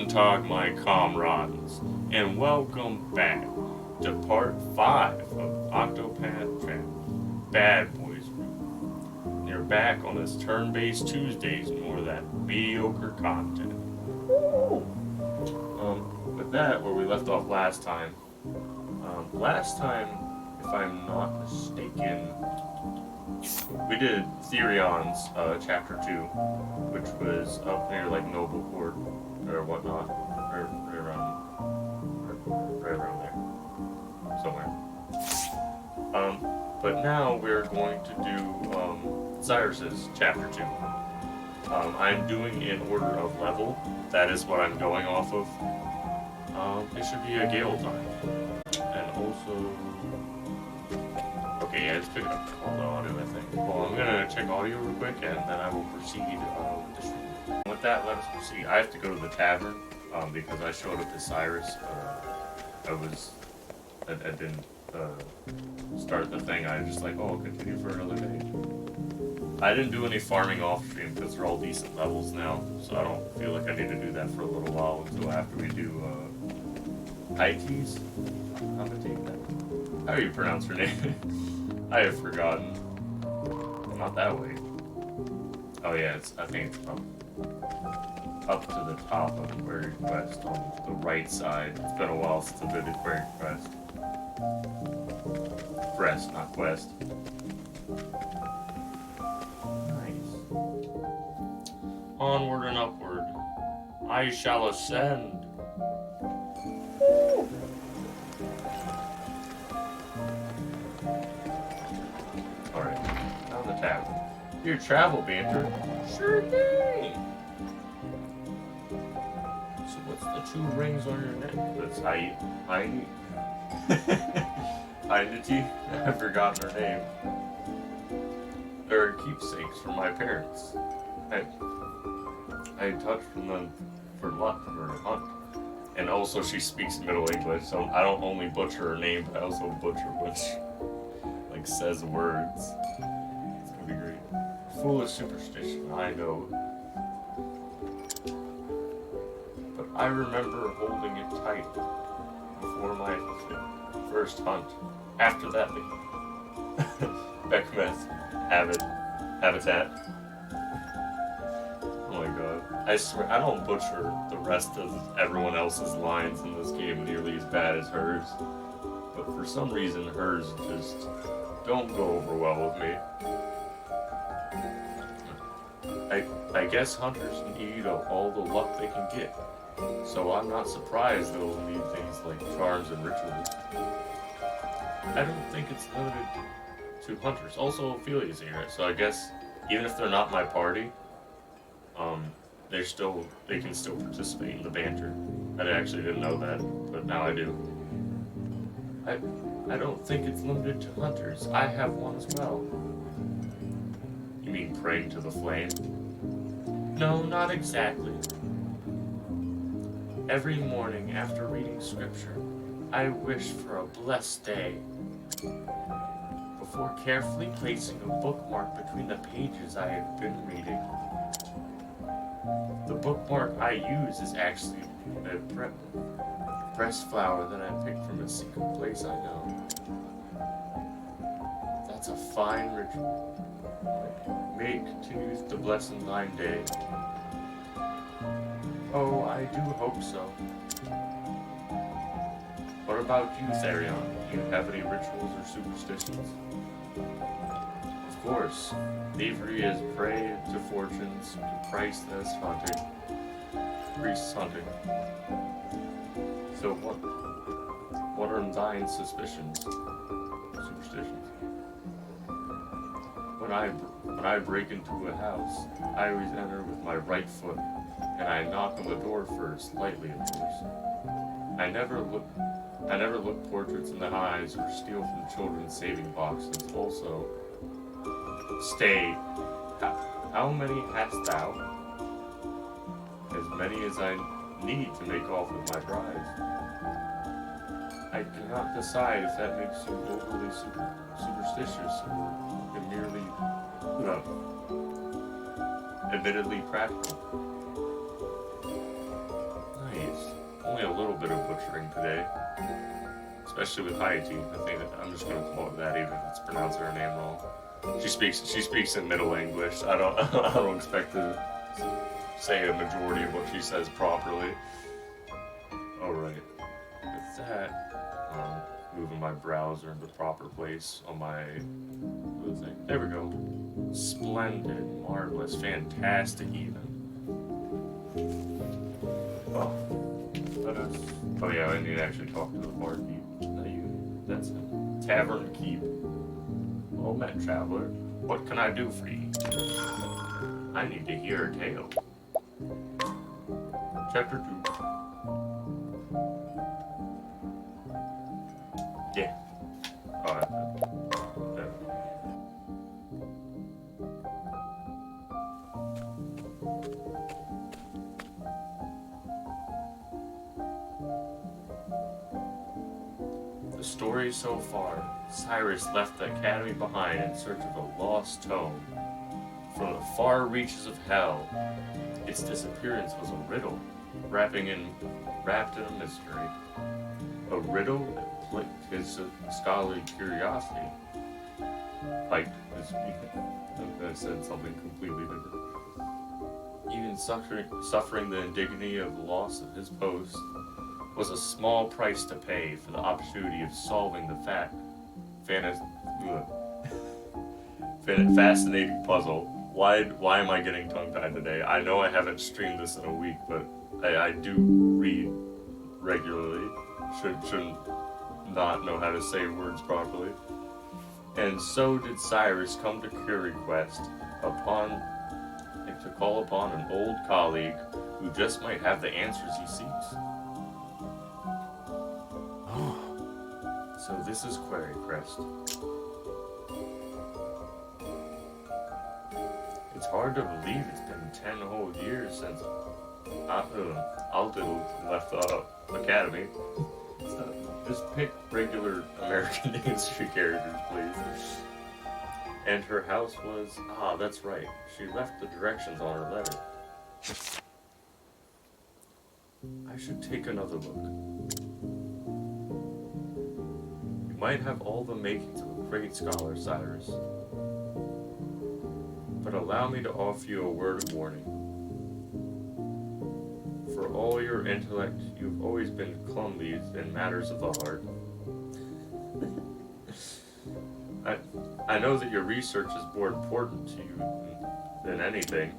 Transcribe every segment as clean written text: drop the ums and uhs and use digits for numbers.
Guten Tag, my comrades, and welcome back to part 5 of Octopath Traveler Bad Bois. You're back on this turn-based Tuesdays and more of that mediocre content. With that, where we left off last time, if I'm not mistaken, we did Therion's chapter 2, which was up near like Noble Court or whatnot, or right around there, somewhere. But now we're going to do Cyrus's chapter 2. I'm doing in order of level. That is what I'm going off of. It should be a Gale time, and also. Okay, yeah, it's picking up all the audio, I think. Well, I'm gonna check audio real quick, and then I will proceed with the stream. With that, let us proceed. I have to go to the tavern, because I showed up to Cyrus. I didn't start the thing. I was just like, oh, I'll continue for another day. I didn't do any farming off stream because they're all decent levels now, so I don't feel like I need to do that for a little while until after we do ITs. How do you pronounce her name? I have forgotten. Not that way. Oh yeah, I think it's up to the top of Querrycrest on the right side. It's been a while since I've been to Querrycrest. Crest, not quest. Nice. Onward and upward. I shall ascend. Your travel banter? Sure thing! So what's the 2 rings on your neck? That's Heidi? Heidi? I've forgotten her name. They're keepsakes from my parents. I touched from them for luck for a hunt. And also she speaks Middle English, so I don't only butcher her name, but I also butcher when she says words. Foolish superstition, I know. But I remember holding it tight before my first hunt. After that, Beckmeth, Habitat. Oh my god. I swear, I don't butcher the rest of everyone else's lines in this game nearly as bad as hers. But for some reason, hers just don't go over well with me. I guess hunters need all the luck they can get, so I'm not surprised they'll need things like charms and rituals. I don't think it's limited to hunters. Also, Ophelia's here, so I guess even if they're not my party, they can still participate in the banter. I actually didn't know that, but now I do. I don't think it's limited to hunters. I have one as well. You mean praying to the flame? No, not exactly. Every morning after reading scripture, I wish for a blessed day. Before carefully placing a bookmark between the pages I have been reading. The bookmark I use is actually a pressed flower that I picked from a secret place I know. That's a fine ritual. May it continue to bless in thine day. Oh, I do hope so. What about you, Therion? Do you have any rituals or superstitions? Of course. Thievery is prey to fortunes, to Christ as hunting. Priests hunting. So what are thine suspicions? Superstitions? When I break into a house, I always enter with my right foot, and I knock on the door first, lightly of course. I never look portraits in the eyes or steal from children's saving boxes. Also, stay. How many hast thou? As many as I need to make off with my prize. I cannot decide if that makes you overly superstitious or merely, admittedly practical. Nice. only a little bit of butchering today. Especially with Haiti. I think that I'm just gonna call it that even if it's pronouncing her name wrong. She speaks in Middle English. I don't expect to say a majority of what she says properly. Alright. With that, moving my browser in the proper place on my other thing. There we go. Splendid, marvelous, fantastic even. Oh. Let us. Oh yeah, I need to actually talk to the barkeep. No, that's it. Tavern Keep. Well met, traveler. What can I do for you? I need to hear a tale. Chapter 2. Yeah. Alright. There. The story so far, Cyrus left the academy behind in search of a lost tome. From the far reaches of hell, its disappearance was a riddle, wrapped in a mystery. A riddle that piqued his scholarly curiosity. Like, I said something completely different. Even suffering the indignity of the loss of his post was a small price to pay for the opportunity of solving the fascinating puzzle. Why am I getting tongue-tied today? I know I haven't streamed this in a week, but I do read regularly. Shouldn't not know how to say words properly. And so did Cyrus come to Querrycrest to call upon an old colleague who just might have the answers he seeks. So this is Querrycrest. It's hard to believe it's been 10 whole years since Aldil left the academy. Just pick regular American history characters, please. And her house was... that's right. She left the directions on her letter. I should take another look. You might have all the makings of a great scholar, Cyrus. But allow me to offer you a word of warning. For all your intellect, you've always been clumsy in matters of the heart. I know that your research is more important to you than anything,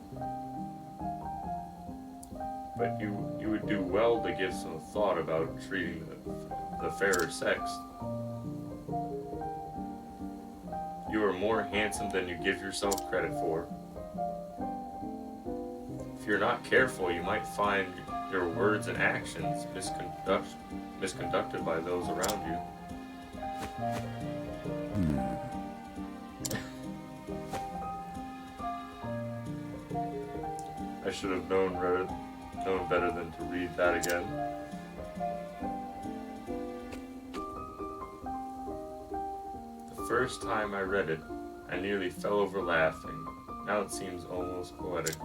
but you would do well to give some thought about treating the fairer sex. You are more handsome than you give yourself credit for. If you're not careful, you might find your words and actions misconducted by those around you. I should have known better than to read that again. The first time I read it, I nearly fell over laughing. Now it seems almost poetic.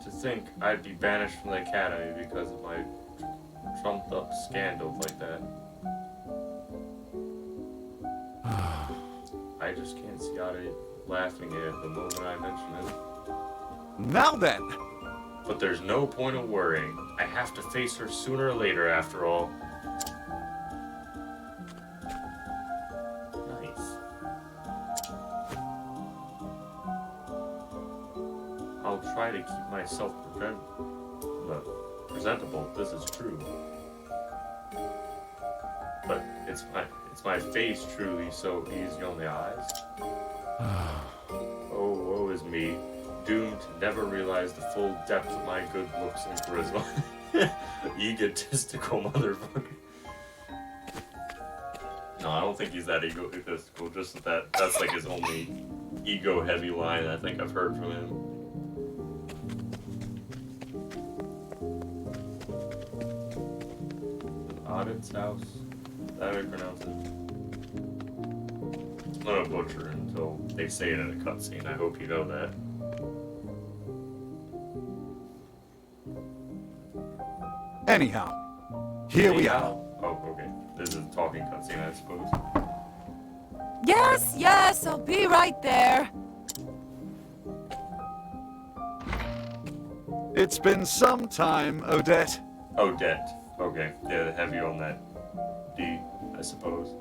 To think I'd be banished from the academy because of my trumped up scandal like that. I just can't see out of laughing at the moment I mention it. Now then! But there's no point of worrying. I have to face her sooner or later, after all. Nice. I'll try to keep myself presentable. This is true. But it's my face truly so easy on the eyes. Oh, woe is me. Doomed to never realize the full depth of my good looks and charisma. Egotistical motherfucker. No, I don't think he's that egotistical, just that's like his only ego-heavy line I think I've heard from him. Odette's house? Is that how you pronounce it? I'm gonna butcher it until they say it in a cutscene. I hope you know that. Anyhow, here we are. Oh, okay. This is a talking cutscene, I suppose. Yes, yes, I'll be right there. It's been some time, Odette. Odette. Okay. Yeah, heavy on that D, I suppose.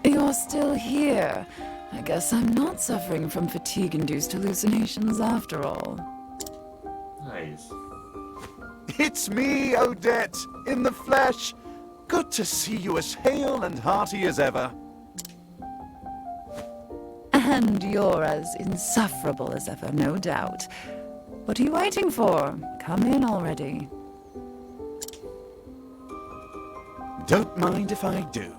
You're still here. I guess I'm not suffering from fatigue-induced hallucinations after all. Nice. It's me, Odette, in the flesh. Good to see you as hale and hearty as ever. And you're as insufferable as ever, no doubt. What are you waiting for? Come in already. Don't mind if I do.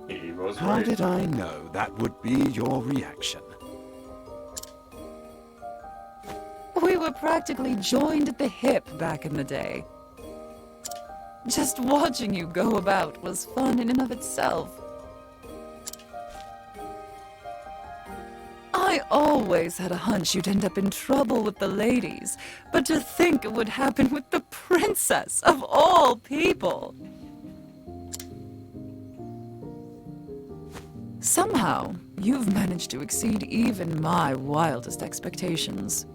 He was How right. did I know that would be your reaction? We were practically joined at the hip back in the day. Just watching you go about was fun in and of itself. I always had a hunch you'd end up in trouble with the ladies, but to think it would happen with the princess of all people. Somehow, you've managed to exceed even my wildest expectations.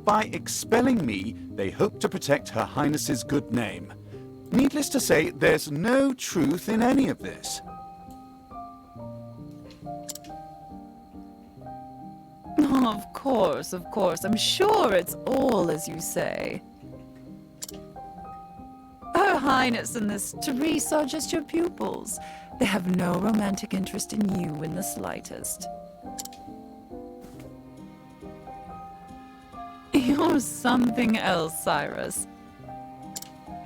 By expelling me, they hope to protect Her Highness's good name. Needless to say, there's no truth in any of this. Oh, of course. I'm sure it's all as you say. Her Highness and this Cyrus are just your pupils. They have no romantic interest in you in the slightest. You're something else, Cyrus.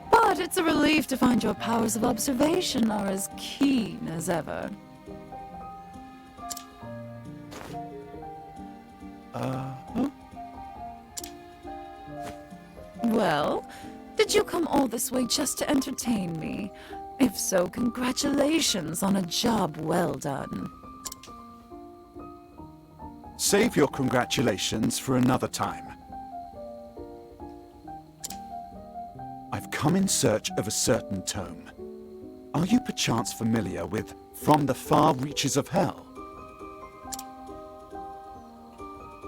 But it's a relief to find your powers of observation are as keen as ever. Well, did you come all this way just to entertain me? If so, congratulations on a job well done. Save your congratulations for another time. I've come in search of a certain tome. Are you perchance familiar with From the Far Reaches of Hell?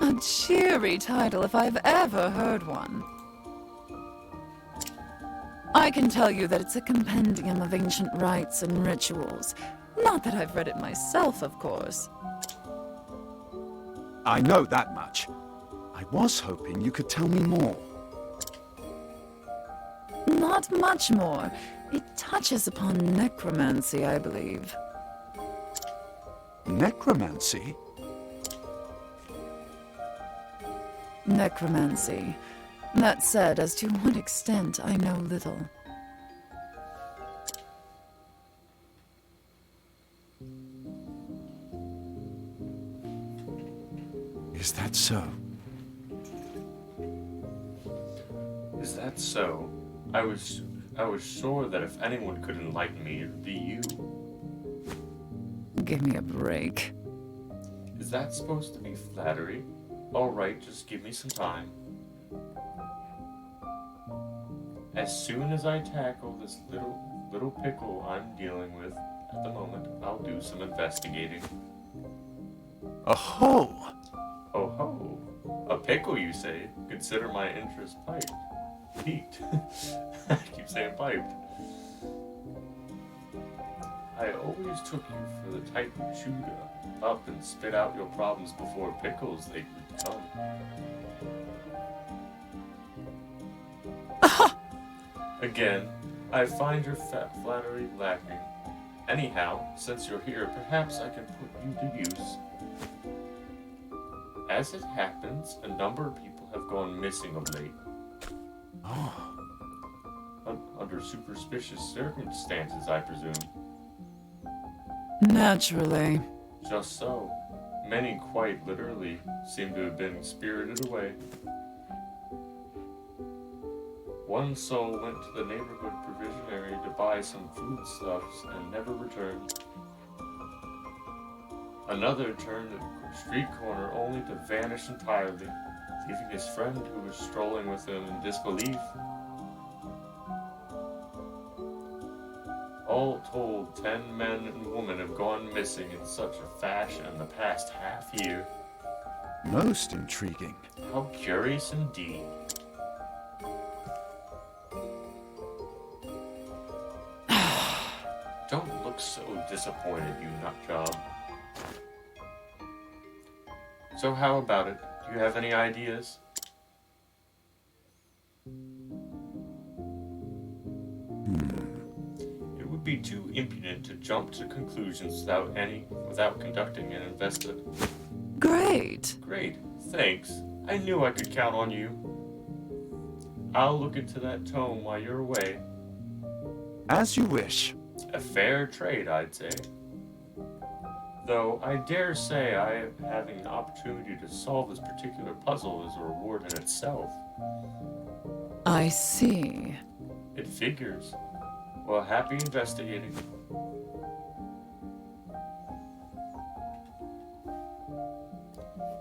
A cheery title if I've ever heard one. I can tell you that it's a compendium of ancient rites and rituals. Not that I've read it myself, of course. I know that much. I was hoping you could tell me more. Not much more. It touches upon necromancy, I believe. Necromancy? Necromancy. That said, as to what extent, I know little. Is that so? Is that so? I was sure that if anyone could enlighten me, it'd be you. Give me a break. Is that supposed to be flattery? Alright, just give me some time. As soon as I tackle this little pickle I'm dealing with at the moment, I'll do some investigating. Oh-ho! Oh ho! A pickle, you say? Consider my interest piqued. I keep saying piped. I always took you for the type who chewed up and spit out your problems before pickles they could come. Again, I find your flattery lacking. Anyhow, since you're here, perhaps I can put you to use. As it happens, a number of people have gone missing of late. Oh, Under superstitious circumstances, I presume. Naturally. Just so. Many quite literally seem to have been spirited away. One soul went to the neighborhood provisionary to buy some foodstuffs and never returned. Another turned at the street corner only to vanish entirely, leaving his friend who was strolling with him in disbelief. All told, 10 men and women have gone missing in such a fashion in the past half year. most intriguing. How curious indeed. Don't look so disappointed, you nutjob. So how about it? Do you have any ideas? It would be too impudent to jump to conclusions without conducting an investigation. Great. Great, thanks. I knew I could count on you. I'll look into that tome while you're away. As you wish. A fair trade, I'd say. Though I dare say having the opportunity to solve this particular puzzle is a reward in itself. I see. It figures. Well, happy investigating.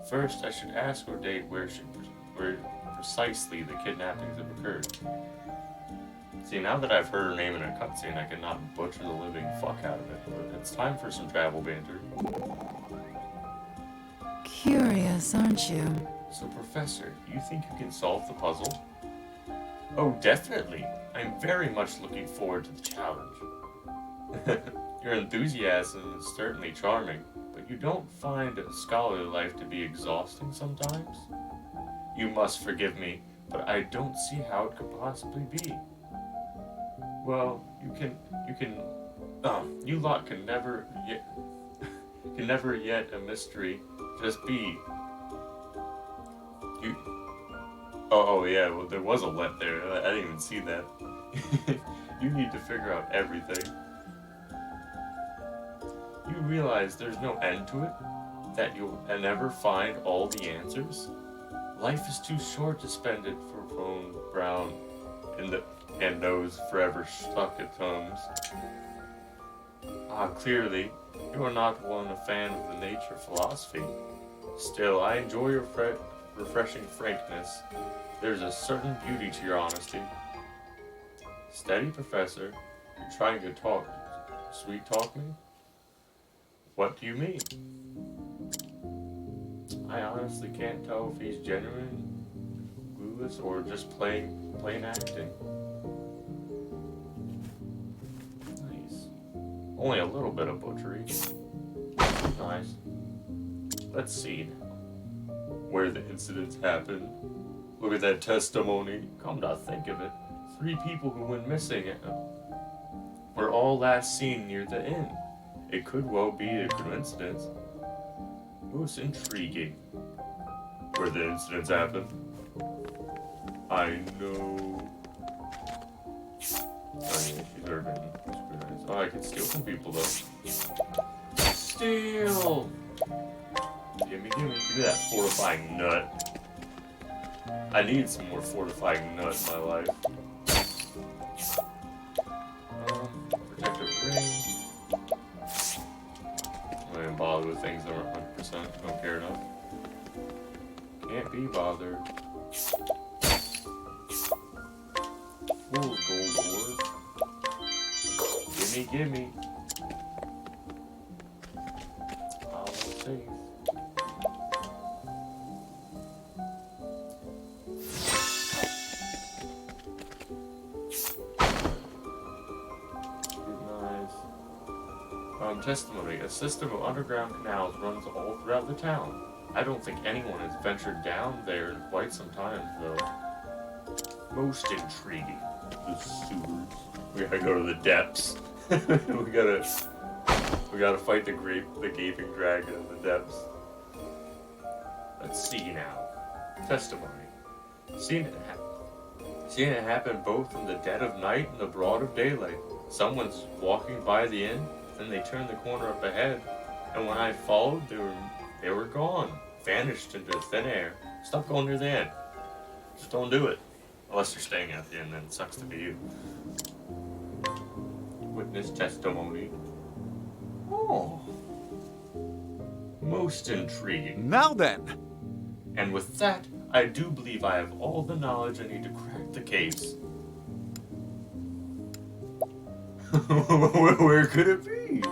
First, I should ask Odette where precisely the kidnappings have occurred. See, now that I've heard her name in a cutscene, I cannot butcher the living fuck out of it, but it's time for some travel banter. Curious, aren't you? So, Professor, you think you can solve the puzzle? Oh, definitely. I'm very much looking forward to the challenge. Your enthusiasm is certainly charming, but you don't find scholarly life to be exhausting sometimes? You must forgive me, but I don't see how it could possibly be. Well, you lot can never yet a mystery just be. Oh yeah, well there was a let there, I didn't even see that. You need to figure out everything. You realize there's no end to it? That you'll never find all the answers? Life is too short to spend it for Ron Brown and those forever stuck at homes. Clearly, you are not a fan of the nature philosophy. Still, I enjoy your refreshing frankness. There's a certain beauty to your honesty. Steady, Professor. You're trying to sweet talk me? What do you mean? I honestly can't tell if he's genuine, clueless, or just plain acting. Nice. Only a little bit of butchery. Nice. Let's see where the incidents happened. Look at that testimony. Come to think of it, 3 people who went missing were all last seen near the inn. It could well be a coincidence. Most intriguing. Where the incidents happened. I know. Oh, yeah, she's urban. Nice. Oh, I can steal from people though. Steal! Give me that fortifying nut. I need some more fortifying nut in my life. Protective ring. I don't even bother with things that are 100%. Don't care enough. Can't be bothered. Full gold orb. Gimme. I'll save. Testimony. A system of underground canals runs all throughout the town. I don't think anyone has ventured down there in quite some time, though. Most intriguing. The sewers. We gotta go to the depths. we gotta fight the gaping dragon in the depths. Let's see now. Testimony. Seen it happen both in the dead of night and the broad of daylight. Someone's walking by the inn, then they turn the corner up ahead, and when I followed, they were gone, vanished into thin air. Stop going near the inn. Just don't do it. Unless you're staying at the inn, then it sucks to be you. Witness testimony. Oh. Most intriguing. Now then, And with that, I do believe I have all the knowledge I need to crack the case. Where could it be?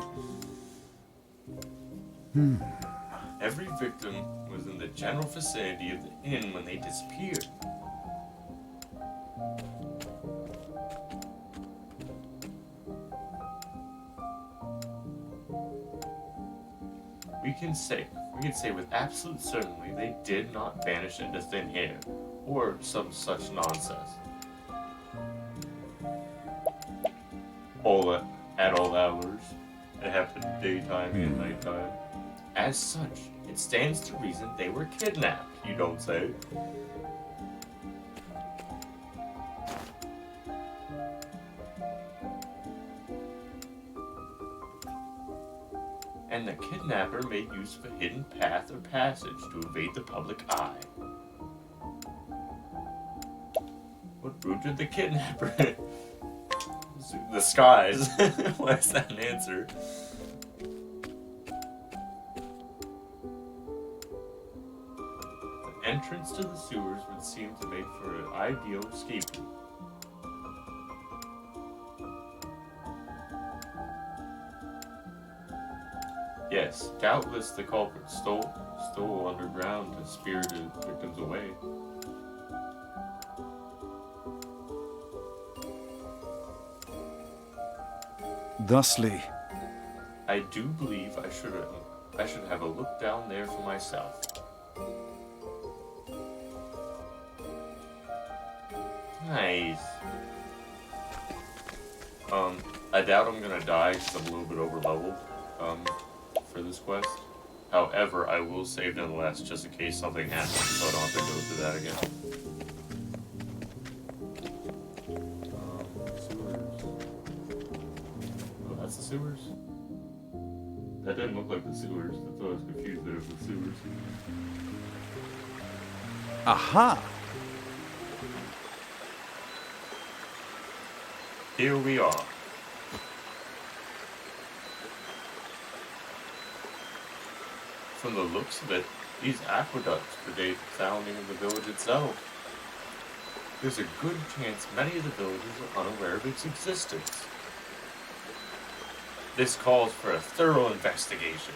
Every victim was in the general vicinity of the inn when they disappeared. We can say with absolute certainty they did not vanish into thin air, or some such nonsense. At all hours. It happened daytime and nighttime. As such, it stands to reason they were kidnapped, you don't say? And the kidnapper made use of a hidden path or passage to evade the public eye. What route did the kidnapper... The skies. Why is that an answer? The entrance to the sewers would seem to make for an ideal escape route. Yes, doubtless the culprit stole underground to spirit his victims away. thusly. I do believe I should have a look down there for myself. Nice. I doubt I'm gonna die because I'm a little bit over leveled, for this quest. However, I will save nonetheless just in case something happens, so I don't have to go through that again. Sewers. Oh, that's the sewers? That didn't look like the sewers. That's why I was confused that it was the sewers. Aha! Here we are. From the looks of it, these aqueducts predate the founding of the village itself. There's a good chance many of the villagers are unaware of its existence. This calls for a thorough investigation.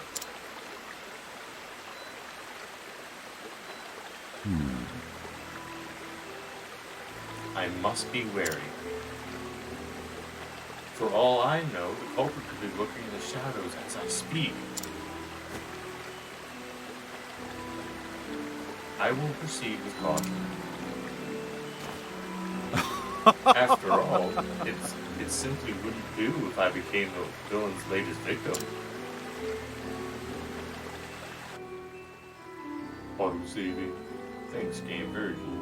I must be wary. For all I know, the culprit could be looking in the shadows as I speak. I will proceed with caution. After all, it simply wouldn't do if I became the villain's latest victim. Auto-saving. Thanks, game. Very cool.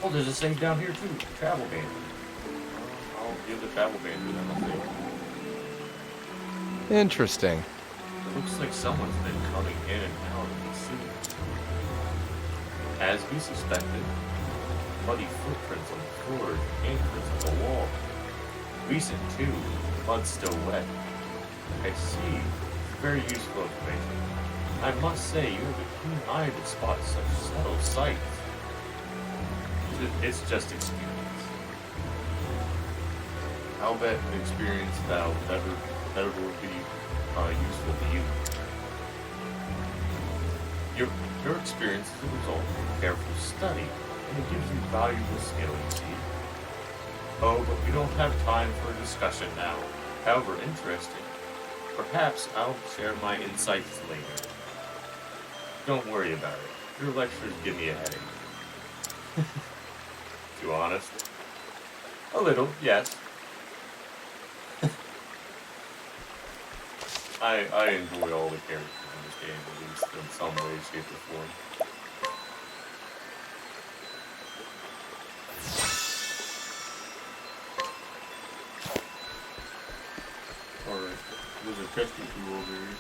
Oh, there's a save down here too. Travel ban. I'll give the travel ban to them, I think. Interesting. It looks like someone's been coming in and out of the city. As we suspected, muddy footprints on the floor and anchors on the wall. Recent too, mud's still wet. I see. Very useful information. I must say, you have a keen eye to spot such subtle sights. It's just experience. I'll bet an experience that'll better will be useful to you. Your experience is a result of careful study, and it gives you valuable skill, you see. Oh, but we don't have time for a discussion now. However interesting. Perhaps I'll share my insights later. Don't worry about it. Your lectures give me a headache. Too honest? A little, yes. I enjoy all the characters in this game, at least in some way, shape, or form. Crusty Poo over here.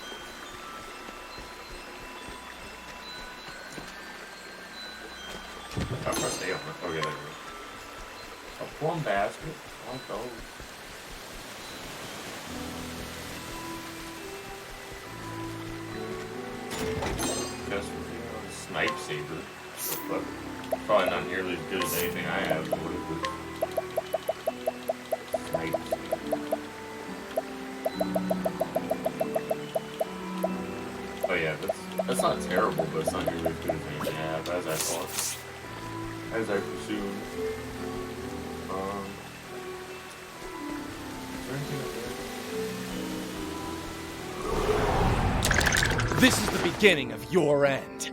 How far stay on it? Oh yeah, there we go. A plum basket. I like those. Just snipe saber. But probably not nearly as good as anything I have. What is it? Snipe saber. Oh yeah, that's not terrible, but it's not nearly as good as anything I have, as I thought. As I presumed. Is there anything up there? This is the beginning of your end.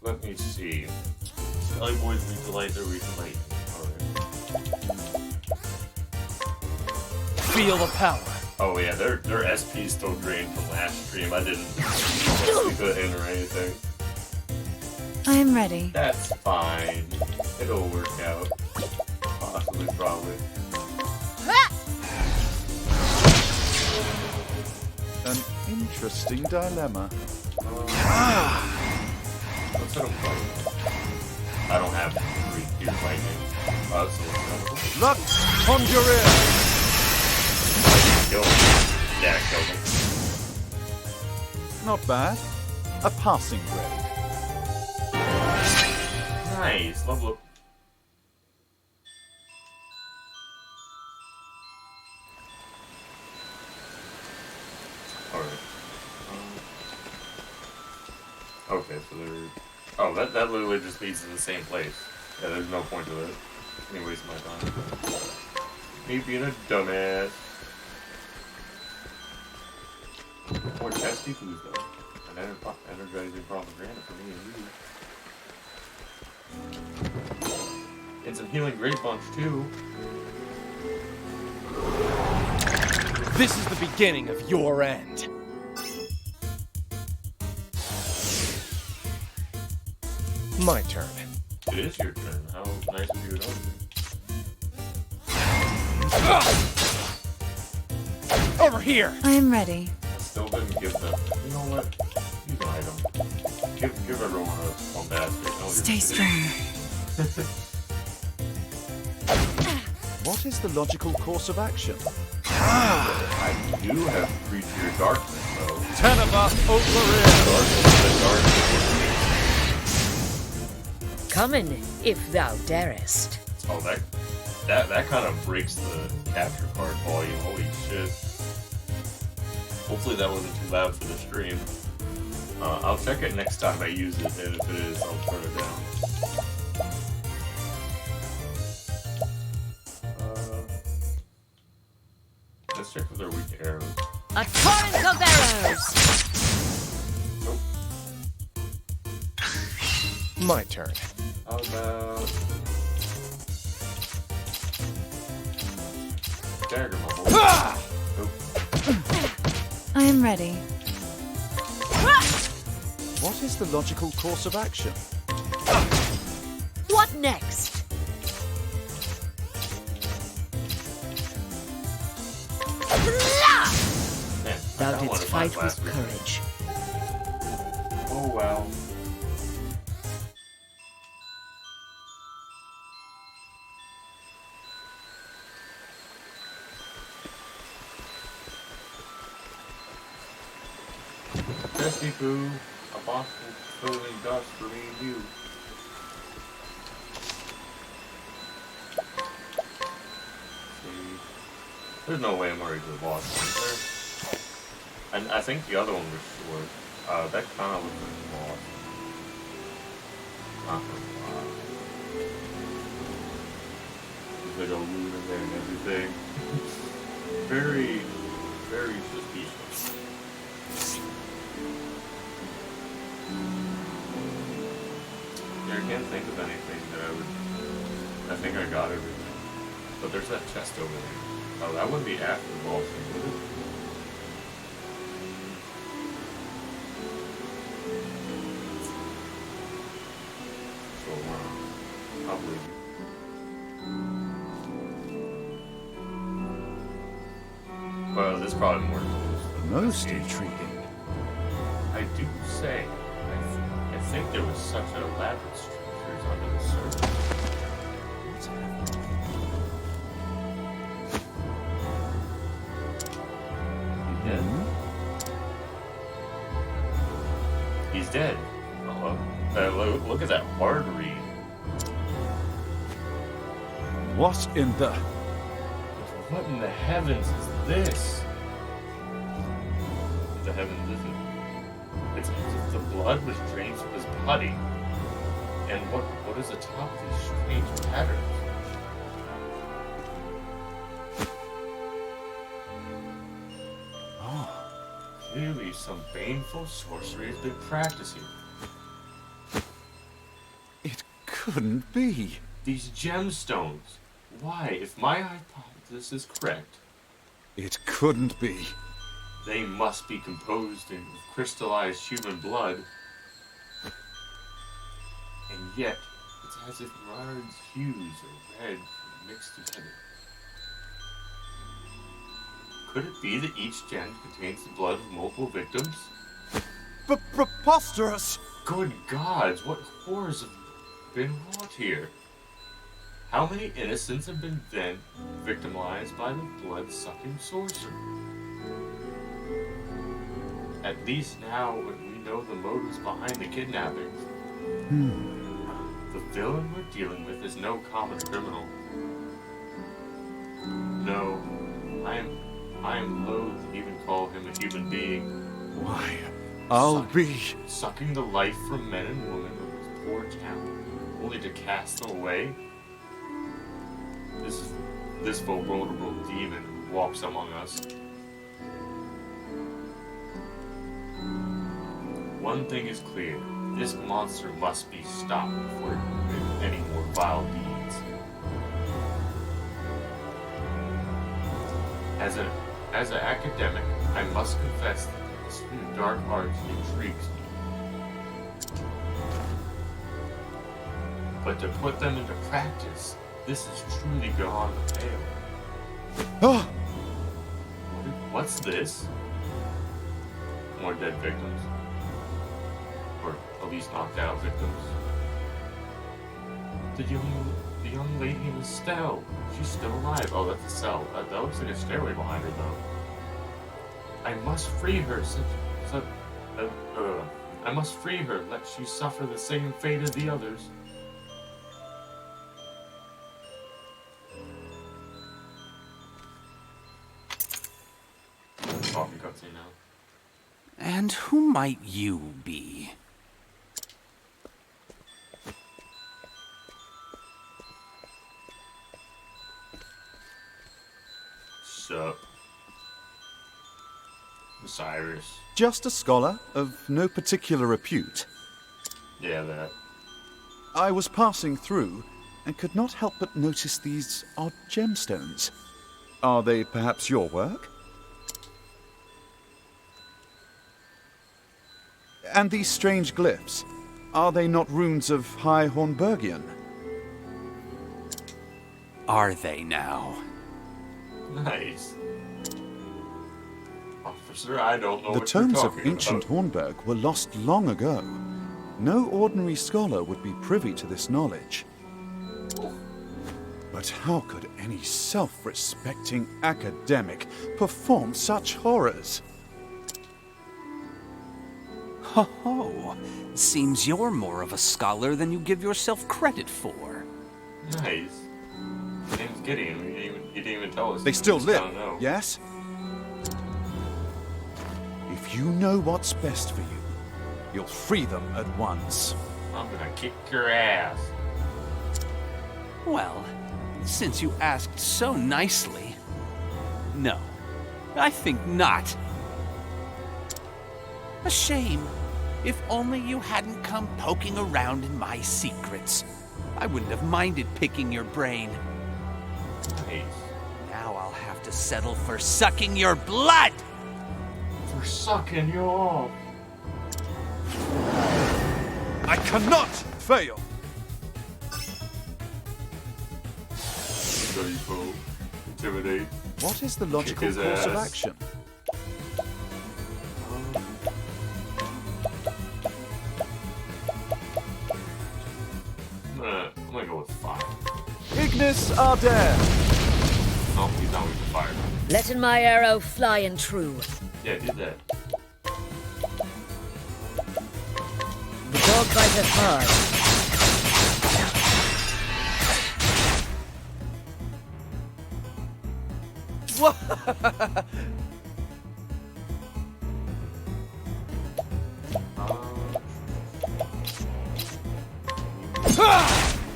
Let me see. Skelly boys need to light their recent light. Feel the power. Oh yeah, their SP still drained from last stream. I didn't SP put in or anything. I am ready. That's fine. It'll work out. Possibly, probably. An interesting dilemma. Let's hit him twice. I don't have 3 gear lightning. So what's Luck, conjure in. Kill him. Yeah, kill him. Not bad. A passing grade. Nice. Level up. Alright. Okay, so there. Oh, that literally just leads to the same place. Yeah, there's no point to it. Any waste of my time. Me being a dumbass. More chesty foods though. And energizing propaganda for me and you. And some healing great bunch too. This is the beginning of your end. My turn. It is your turn. How nice of you to know. Over here. I am ready. I still didn't give them. You know what? You can hide them. Give everyone a one basket. Oh, Stay strong. What is the logical course of action? I do have creature darkness though. Teneba over Coming, if thou darest. Oh, that kind of breaks the capture card volume. Holy shit. Hopefully that wasn't too loud for the stream. I'll check it next time I use it, and if it is, I'll turn it down. Let's check if they're weak to arrows. A torrent of arrows! Nope. My turn. How about dagger, my boy? Nope. I am ready. What is the logical course of action? What next? Man, Thou I got one didst of mine fight last with week. courage. Oh well. Dusty Poo, a box full of dust for me and you. See, there's no way I'm already to the boss, is there? And I think the other one was short. That kind of looks like a boss. Not gonna lie. There's like a rune in there and everything. Very, very suspicious. Yeah, I can't think of anything that I think I got everything. But there's that chest over there. Oh, that wouldn't be after the boss, would it? Well, this is probably more. Most intriguing. I do say, I think there was such elaborate structures under the surface. What's happening? He's dead. He's dead. Oh, look at that artery. What in the... What in the heavens is this? The heavens isn't. It's as if the blood was drained from his body. And what is atop these strange patterns? Oh, Clearly some baneful sorcery has been practicing. it couldn't be. These gemstones. Why, if my hypothesis is correct, It couldn't be. they must be composed in crystallized human blood. And yet, it's as if large hues are red mixed together. Could it be that each gem contains the blood of multiple victims? Preposterous! Good gods, what horrors have been wrought here? How many innocents have been then victimized by the blood-sucking sorcerer? At least now we know the motives behind the kidnappings. The villain we're dealing with is no common criminal. No, I am loath to even call him a human being. Why, I'll be... Sucking the life from men and women of this poor town, only to cast them away? This vulnerable demon who walks among us. One thing is clear, this monster must be stopped before it can commit any more vile deeds. As an academic, I must confess that the history of dark arts intrigues me. But to put them into practice, this is truly beyond the pale. Oh, What's this? More dead victims. Or at least knocked out victims. The young lady in the cell. She's still alive. Oh, that's a cell. That looks like a stairway behind her, though. I must free her. I must free her, lest she suffer the same fate as the others. Coffee cutscene now. And who might you be? Sup? Cyrus. just a scholar of no particular repute. Yeah, that. I was passing through and could not help but notice these odd gemstones. Are they perhaps your work? And these strange glyphs, are they not runes of High Hornburgian? Are they now? Nice. Officer, I don't know The what you're tomes of talking ancient about. Hornburg were lost long ago. No ordinary scholar would be privy to this knowledge. But how could any self-respecting academic perform such horrors? Ho ho! Seems you're more of a scholar than you give yourself credit for. Nice. His name's Gideon. He didn't even tell us. They still Just live, don't know. yes? If you know what's best for you, you'll free them at once. I'm gonna kick your ass. Well, since you asked so nicely, no, I think not. A shame. If only you hadn't come poking around in my secrets. I wouldn't have minded picking your brain. Nice. Now I'll have to settle for sucking your blood! For sucking you off. I cannot fail! Study folk. intimidate. What is the logical his course of ass. action? I'm gonna go with 5. Ignis Ardere! Oh, he's not with the fire. Letting my arrow fly and true. Yeah, do that. The dog biteth hard.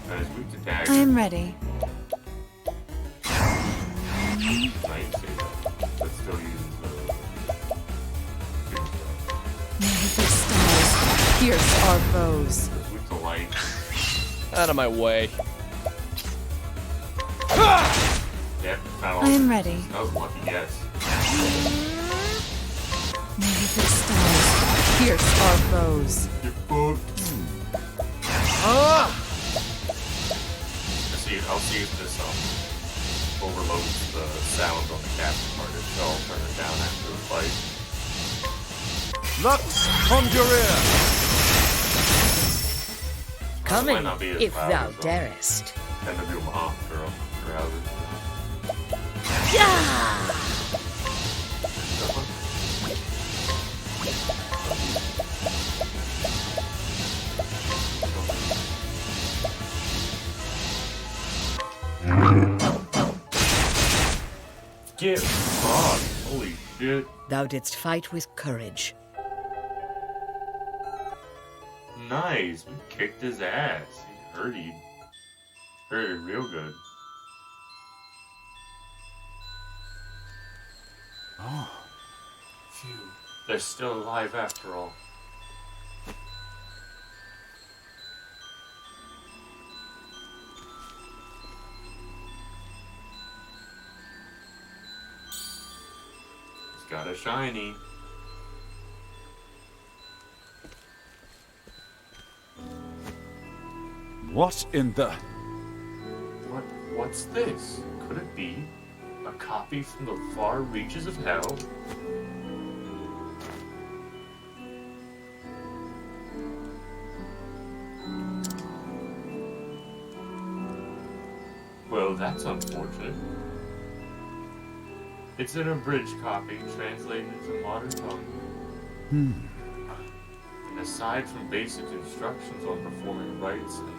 That is weak to dagger. I am ready. Nice, say that. But still uses the... May the stars pierce our foes. It's weak to light. Out of my way. Yep, foul. I am ready. That was a lucky guess. May the stars pierce our foes. You're fucked. I'll see if this overloads the sound on the capture card. If so, I'll turn it down after the fight. Lux Conjurer! Come Might in, not be as if loud thou as, darest. Tend to do my aunt girl. Or however. Yeah! Get fucked. Holy shit. Thou didst fight with courage. Nice. We kicked his ass. He hurt it real good. Oh, Phew. They're still alive after all. He's got a shiny. what in the... What's this? Could it be a copy from the far reaches of hell? Well, that's unfortunate. It's an abridged copy, translated into modern tongue. And aside from basic instructions on performing rites in the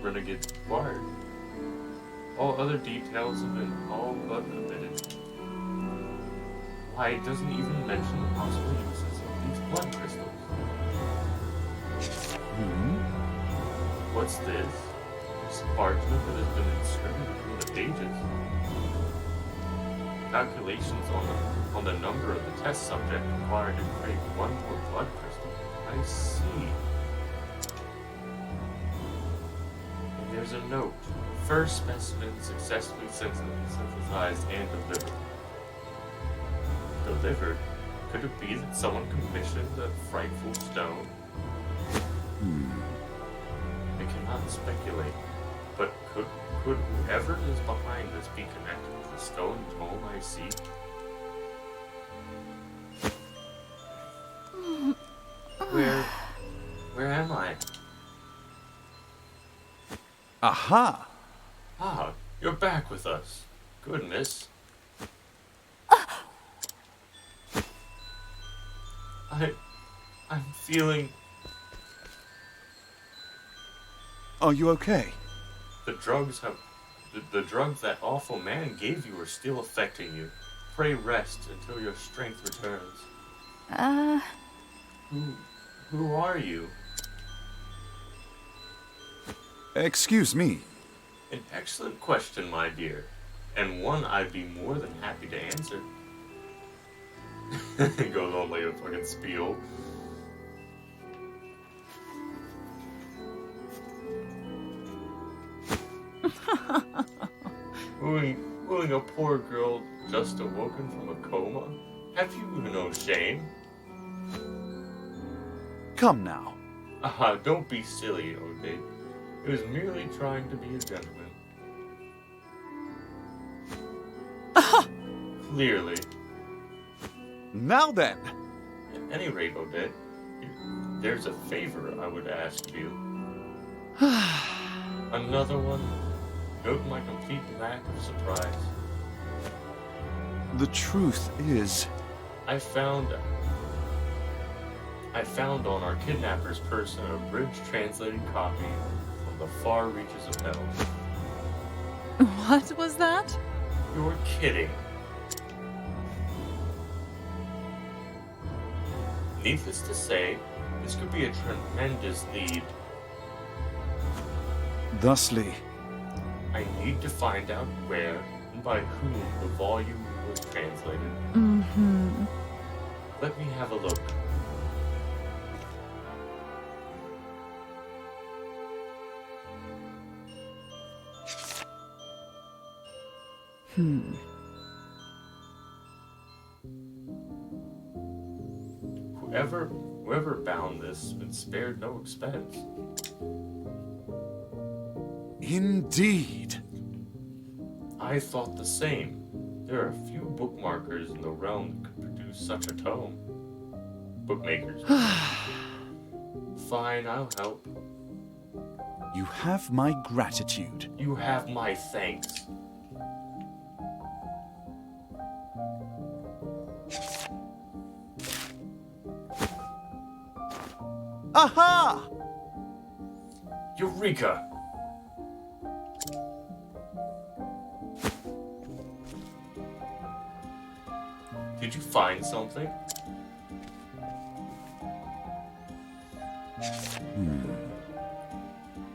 Renegade Bard, all other details have been all but omitted. Why, it doesn't even mention the possible uses of these blood crystals. What's this? This parchment that has been inscribed between the pages. Calculations on the number of the test subject required to create one more blood crystal. I see. And there's a note. First specimen successfully synthesized and delivered. Delivered? Could it be that someone commissioned the frightful stone? I cannot speculate, but could whoever is behind this be connected with the stone tome I see? Where am I? Aha! Ah, you're back with us. Goodness. I'm feeling... Are you okay? The drugs that awful man gave you are still affecting you. Pray rest until your strength returns. Who are you? Excuse me. An excellent question, my dear, and one I'd be more than happy to answer. It goes on like a fucking spiel. Wooing a poor girl just awoken from a coma? Have you no shame? Come now. Don't be silly, Odette. It was merely trying to be a gentleman. Clearly. Now then, At any rate, Odette, there's a favor I would ask you. Another one? Note my complete lack of surprise. the truth is, I found on our kidnapper's person a bridge-translated copy from the far reaches of hell. What was that? You're kidding. Needless to say, this could be a tremendous lead. thusly, I need to find out where and by whom the volume was translated. Mm-hmm. Let me have a look. Whoever bound this has been spared no expense. indeed. I thought the same. There are few bookmarkers in the realm that could produce such a tome. Bookmakers. Fine, I'll help. You have my gratitude. You have my thanks. Aha! Eureka! Did you find something?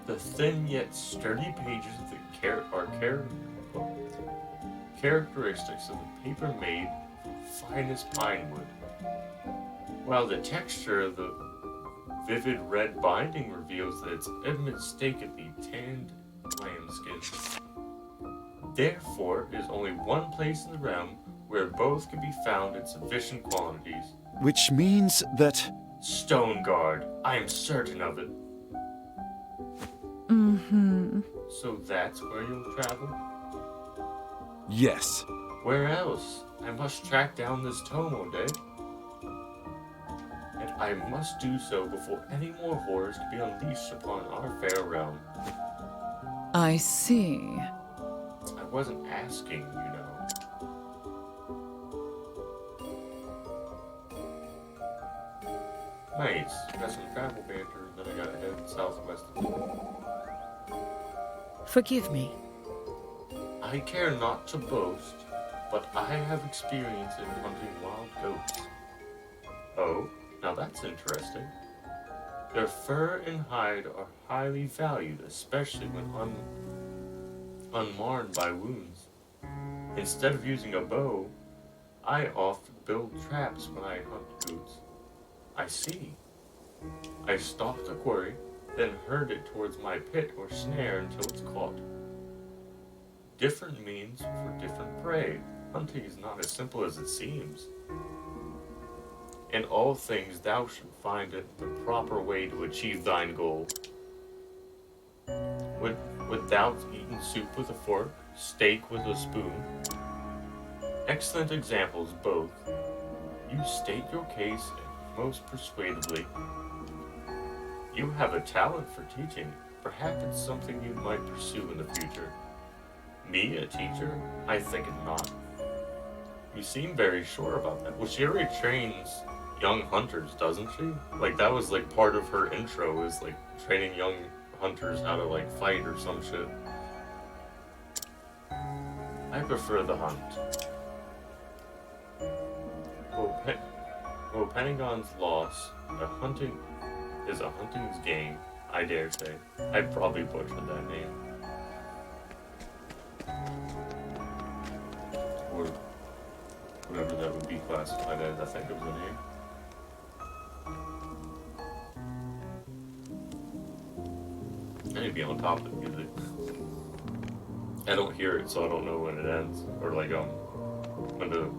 The thin yet sturdy pages of the characteristics of the paper made from finest pine wood, while the texture of the vivid red binding reveals that it's unmistakably tanned lambskin. Therefore, there is only one place in the realm where both can be found in sufficient quantities. Which means that... Stone Guard. I am certain of it. Mm-hmm. So that's where you'll travel? Yes. Where else? I must track down this tome, Odette. And I must do so before any more horrors can be unleashed upon our fair realm. I see. I wasn't asking, you know. Nice. Got some travel banter, then I gotta head southwest of town. Forgive me. I care not to boast, but I have experience in hunting wild goats. Oh, now that's interesting. Their fur and hide are highly valued, especially when unmarred by wounds. Instead of using a bow, I often build traps when I hunt goats. I see. I stalk the quarry, then herd it towards my pit or snare until it's caught. Different means for different prey. Hunting is not as simple as it seems. In all things thou should find it the proper way to achieve thine goal. Would thou eaten soup with a fork, steak with a spoon? Excellent examples both. You state your case most persuasively. You have a talent for teaching. Perhaps it's something you might pursue in the future. Me, a teacher? I think not. You seem very sure about that. Well, she already trains young hunters, doesn't she? Like, that was, like, part of her intro, is, like, training young hunters how to, like, fight or some shit. I prefer the hunt. Pentagon's loss, is a hunting's game, I dare say. I probably butchered that name. Or whatever that would be classified as, I think it was a name. I need to be on top of the music. I don't hear it, so I don't know when it ends. Or like,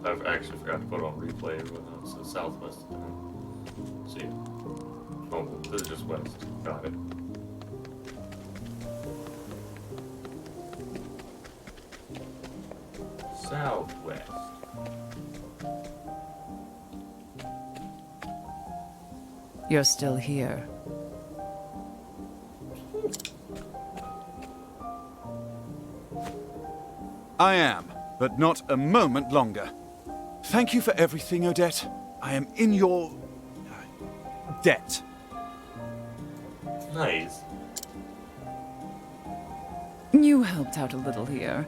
I've actually forgot to put it on replay or whatnot, so southwest of town. See ya. Oh, this is just west. Got it. Southwest. You're still here. I am, but not a moment longer. Thank you for everything, Odette. I am in your debt. Nice. You helped out a little here.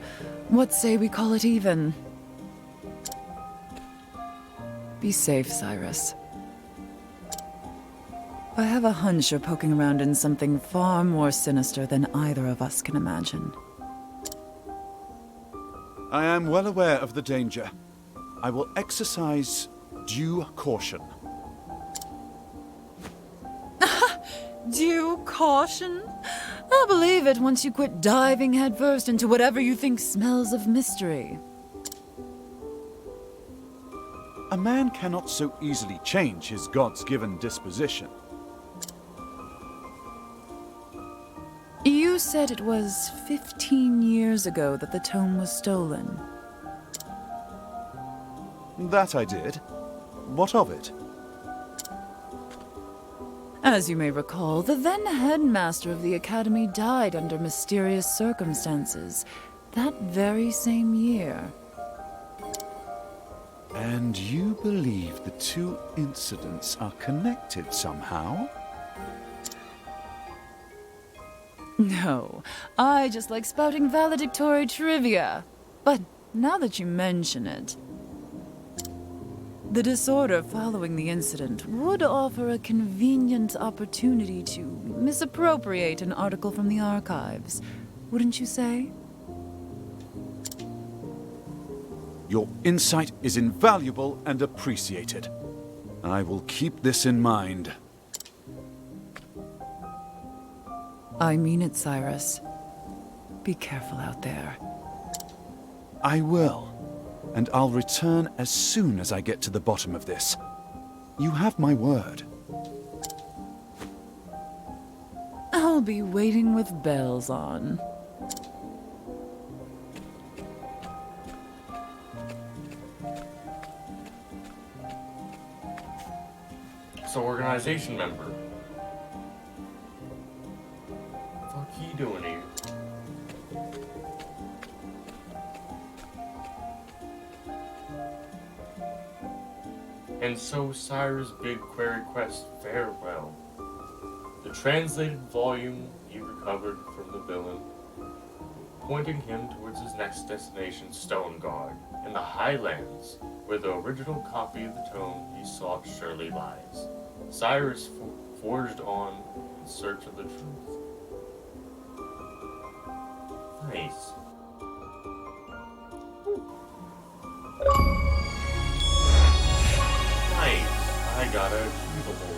What say we call it even? Be safe, Cyrus. I have a hunch you're poking around in something far more sinister than either of us can imagine. I am well aware of the danger. I will exercise due caution. Due caution? I'll believe it once you quit diving headfirst into whatever you think smells of mystery. A man cannot so easily change his God's-given disposition. You said it was 15 years ago that the tome was stolen. That I did. What of it? As you may recall, the then headmaster of the academy died under mysterious circumstances that very same year. And you believe the two incidents are connected somehow? No, I just like spouting valedictory trivia. But now that you mention it, the disorder following the incident would offer a convenient opportunity to misappropriate an article from the archives, wouldn't you say? Your insight is invaluable and appreciated. I will keep this in mind. I mean it, Cyrus. Be careful out there. I will. And I'll return as soon as I get to the bottom of this. You have my word. I'll be waiting with bells on. So, organization member. What the fuck he doing here? And so Cyrus bid Querrycrest farewell. The translated volume he recovered from the villain, pointing him towards his next destination, Stoneguard, in the Highlands, where the original copy of the tome he sought surely lies. Cyrus forged on in search of the truth. Nice. I got a achievable.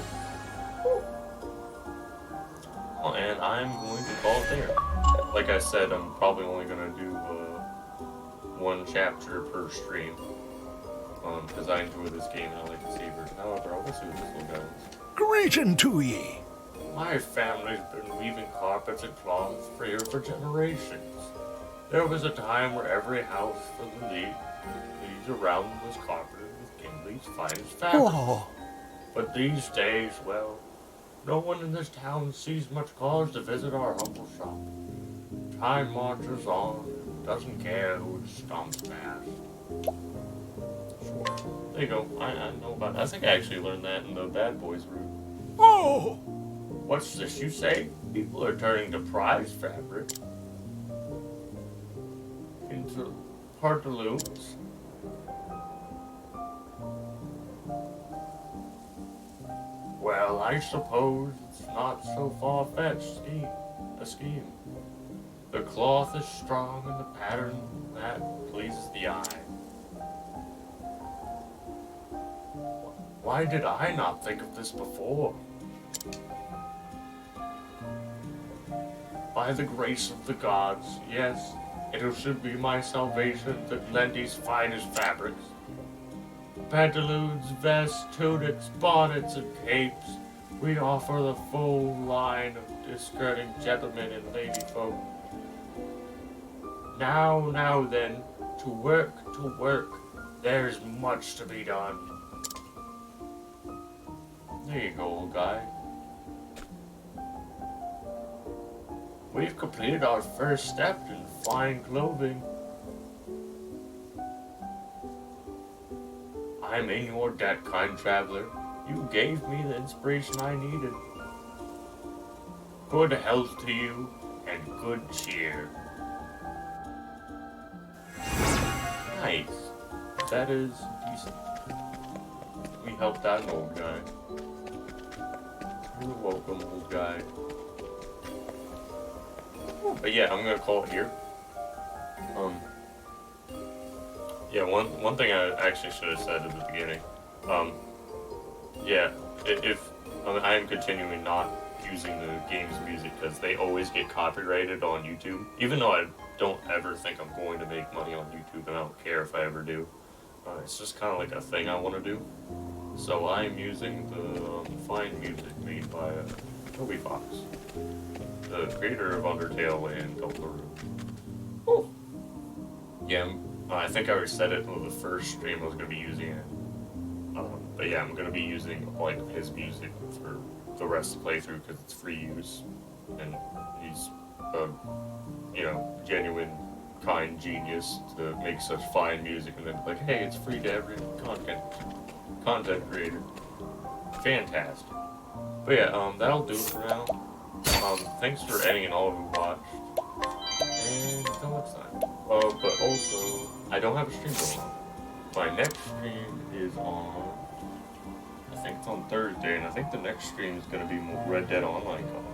Oh, and I'm going to call it there. Like I said, I'm probably only going to do one chapter per stream. Because I enjoy this game and I like to savor it. However, I want to see what this one goes. Greeting to ye. My family's been weaving carpets and cloths for here for generations. There was a time where every house for the leads around was carpeted with Gimli's finest fabric. Oh, But these days, well, no one in this town sees much cause to visit our humble shop. Time marches on, doesn't care who stomps past. Sure. There you go. I know about that. I think I actually learned that in the Bad Bois route. oh! What's this you say? People are turning to prize fabric into pantaloons. Well, I suppose it's not so far-fetched a scheme. The cloth is strong and the pattern that pleases the eye. Why did I not think of this before? By the grace of the gods, yes, it should be my salvation that lend these finest fabrics. Pantaloons, vests, tunics, bonnets, and capes. We offer the full line of discarding gentlemen and lady folk. Now then, to work, there's much to be done. There you go, old guy. We've completed our first step in fine clothing. I'm in your debt, kind traveler. You gave me the inspiration I needed. Good health to you, and good cheer. Nice. That is decent. We helped out an old guy. You're welcome, old guy. But yeah, I'm gonna call it here. Yeah, one thing I actually should have said at the beginning. Yeah, if I am continuing not using the game's music because they always get copyrighted on YouTube. Even though I don't ever think I'm going to make money on YouTube, and I don't care if I ever do. It's just kind of like a thing I want to do. So I'm using the fine music made by Pt.5, the creator of Undertale and Deltarune. Oh, yeah. I think I already said it in the first stream I was going to be using it. But yeah, I'm going to be using like his music for the rest of the playthrough because it's free use. And he's a, genuine, kind genius to make such fine music and then like, hey, it's free to every content creator. Fantastic. But yeah, that'll do it for now. Thanks for any and all who watched. And until next time. But also, I don't have a stream going on. My next stream is on, I think it's on Thursday, and I think the next stream is going to be more Red Dead Online content.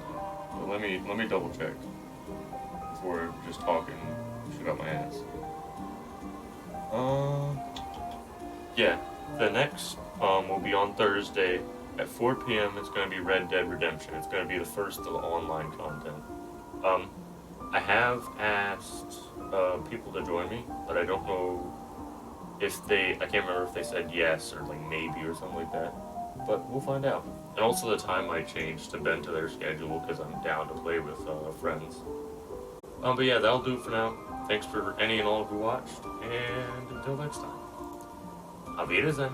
So let me double check before just talking shit out my ass. Yeah, the next will be on Thursday at 4 p.m. It's going to be Red Dead Redemption. It's going to be the first of the online content. I have asked people to join me, but I don't know if I can't remember if they said yes or like maybe or something like that, but we'll find out. And also the time might change to bend to their schedule because I'm down to play with friends. But yeah, that'll do it for now. Thanks for any and all who watched, and until next time. Auf Wiedersehen.